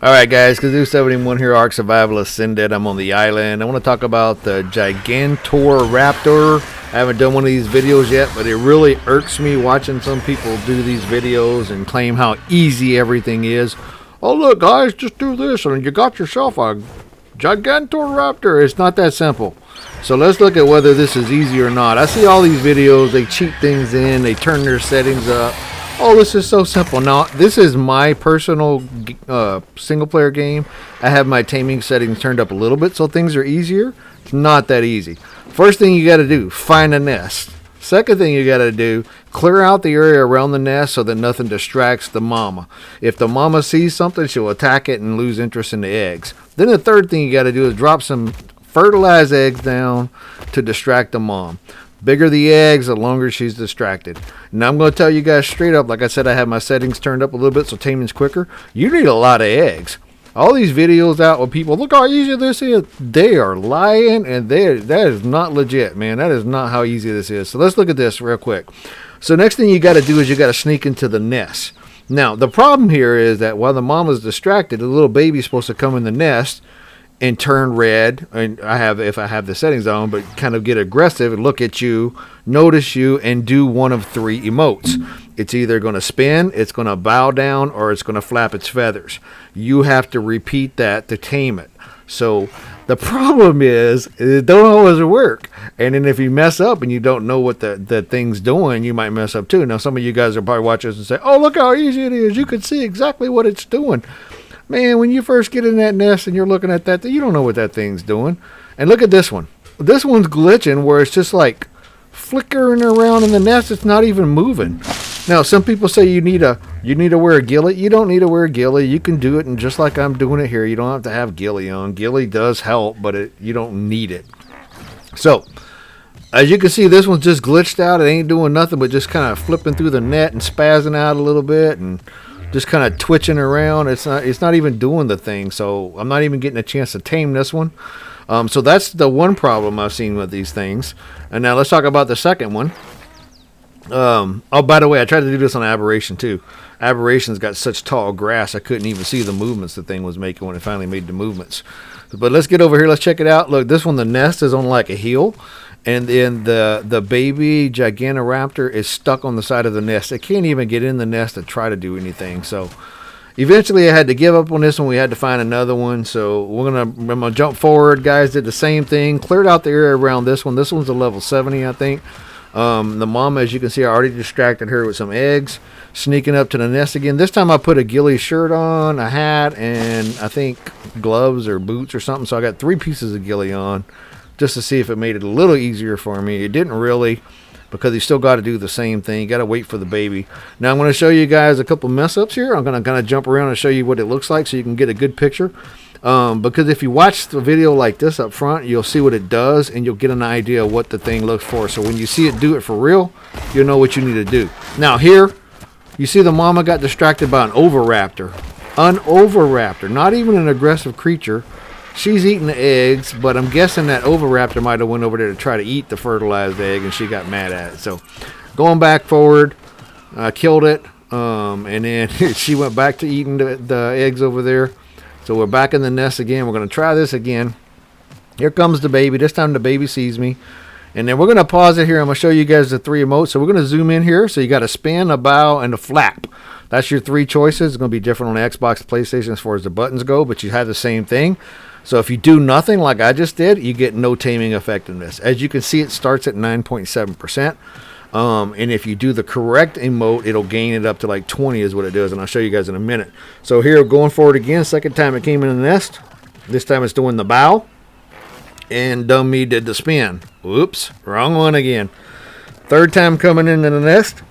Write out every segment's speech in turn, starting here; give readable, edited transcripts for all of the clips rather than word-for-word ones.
Alright guys, Kazoo 71 here, Ark Survival Ascended. I'm on the island. I want to talk about the Gigantoraptor. I haven't done one of these videos yet, but it really irks me watching some people do these videos and claim how easy everything is. Oh look guys, just do this and you got yourself a Gigantoraptor. It's not that simple. So let's look at whether this is easy or not. I see all these videos, they cheat things in, they turn their settings up. Oh, this is so simple. Now, this is my personal single-player game. I have my taming settings turned up a little bit, so things are easier. It's not that easy. First thing you got to do, find a nest. Second thing you got to do, clear out the area around the nest so that nothing distracts the mama. If the mama sees something, she'll attack it and lose interest in the eggs. Then the third thing you got to do is drop some fertilized eggs down to distract the mom. Bigger the eggs, the longer she's distracted. Now I'm going to tell you guys straight up, like I said, I have my settings turned up a little bit so taming's quicker. You need a lot of eggs. All these videos out with people, look how easy this is. They are lying, and that is not legit, man. That is not how easy this is. So let's look at this real quick. So next thing you got to do is you got to sneak into the nest. Now the problem here is that while the mama's distracted, the little baby's supposed to come in the nest and turn red, and if I have the settings on, but kind of get aggressive and look at you, notice you, and do one of three emotes. It's either going to spin, it's going to bow down, or it's going to flap its feathers. You have to repeat that to tame it. So the problem is it don't always work. And then if you mess up and you don't know what the thing's doing, you might mess up too. Now some of you guys are probably watching this and say, oh, look how easy it is. You can see exactly what it's doing. Man, when you first get in that nest and you're looking at that, you don't know what that thing's doing. And look at this one. This one's glitching where it's just like flickering around in the nest. It's not even moving. Now, some people say you need to wear a ghillie. You don't need to wear a ghillie. You can do it, and just like I'm doing it here, you don't have to have ghillie on. Ghillie does help, but you don't need it. So, as you can see, this one's just glitched out. It ain't doing nothing but just kind of flipping through the net and spazzing out a little bit and just kind of twitching around. It's not even doing the thing, so I'm not even getting a chance to tame this one. So that's the one problem I've seen with these things. And now let's talk about the second one. Oh, by the way, I tried to do this on Aberration too. Aberration's got such tall grass I couldn't even see the movements the thing was making when it finally made the movements. But let's get over here. Let's check it out. Look, this one, the nest is on like a hill. And then the baby Gigantoraptor is stuck on the side of the nest. It can't even get in the nest to try to do anything. So eventually I had to give up on this one. We had to find another one. So I'm gonna jump forward. Guys did the same thing. Cleared out the area around this one. This one's a level 70, I think. The mom, as you can see, I already distracted her with some eggs. Sneaking up to the nest again. This time I put a ghillie shirt on, a hat, and I think gloves or boots or something. So I got 3 pieces of ghillie on, just to see if it made it a little easier for me. It didn't really, because you still got to do the same thing. You got to wait for the baby. Now I'm going to show you guys a couple mess ups here. I'm going to kind of jump around and show you what it looks like so you can get a good picture. Because if you watch the video like this up front, you'll see what it does and you'll get an idea of what the thing looks for. So when you see it do it for real, you'll know what you need to do. Now here, you see the mama got distracted by an oviraptor. An oviraptor, not even an aggressive creature. She's eating the eggs, but I'm guessing that oviraptor might have went over there to try to eat the fertilized egg, and she got mad at it. So, going back forward, I killed it, and then she went back to eating the eggs over there. So we're back in the nest again. We're going to try this again. Here comes the baby. This time the baby sees me. And then we're going to pause it here. I'm going to show you guys the 3 emotes. So we're going to zoom in here. So you got a spin, a bow, and a flap. That's your 3 choices. It's going to be different on the Xbox and PlayStation as far as the buttons go, but you have the same thing. So if you do nothing like I just did, you get no taming effectiveness. As you can see, it starts at 9.7%. And if you do the correct emote, it'll gain it up to like 20 is what it does. And I'll show you guys in a minute. So here, going forward again, second time it came in the nest. This time it's doing the bow. And dummy did the spin. Whoops, wrong one again. Third time coming into the nest.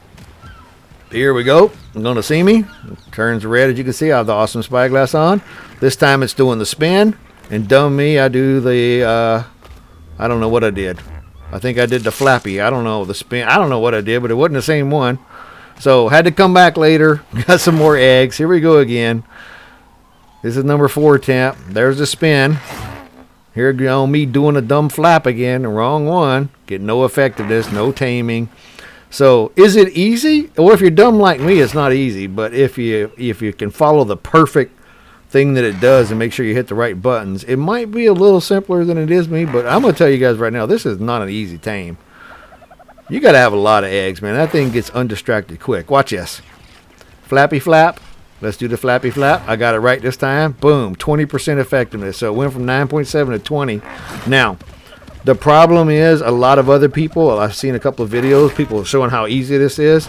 Here we go. It's going to see me. It turns red, as you can see. I have the awesome spyglass on. This time it's doing the spin. And dumb me, I do the, I don't know what I did. I think I did the flappy. I don't know, the spin. I don't know what I did, but it wasn't the same one. So, had to come back later. Got some more eggs. Here we go again. This is number 4 attempt. There's the spin. Here you go, me doing a dumb flap again. The wrong one. Get no effectiveness, no taming. So, is it easy? Well, if you're dumb like me, it's not easy. But if you can follow the perfect thing that it does and make sure you hit the right buttons. It might be a little simpler than it is me, but I'm going to tell you guys right now, this is not an easy tame. You got to have a lot of eggs, man. That thing gets undistracted quick. Watch this. Flappy flap. Let's do the flappy flap. I got it right this time. Boom. 20% effectiveness. So it went from 9.7 to 20. Now, the problem is a lot of other people, I've seen a couple of videos, people showing how easy this is.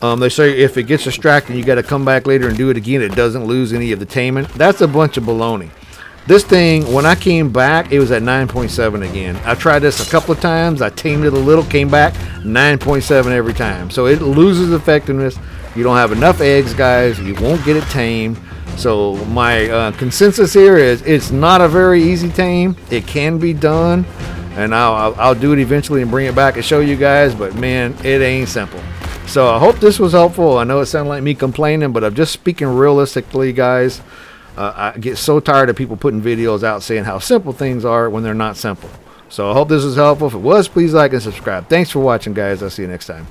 They say if it gets distracted, you got to come back later and do it again. It doesn't lose any of the taming. That's a bunch of baloney. This thing, when I came back, it was at 9.7 again. I tried this a couple of times. I tamed it a little, came back, 9.7 every time. So it loses effectiveness. You don't have enough eggs, guys. You won't get it tamed. So my consensus here is it's not a very easy tame. It can be done, and I'll do it eventually and bring it back and show you guys. But man, it ain't simple. So I hope this was helpful. I know it sounded like me complaining, but I'm just speaking realistically, guys. I get so tired of people putting videos out saying how simple things are when they're not simple. So I hope this was helpful. If it was, please like and subscribe. Thanks for watching, guys. I'll see you next time.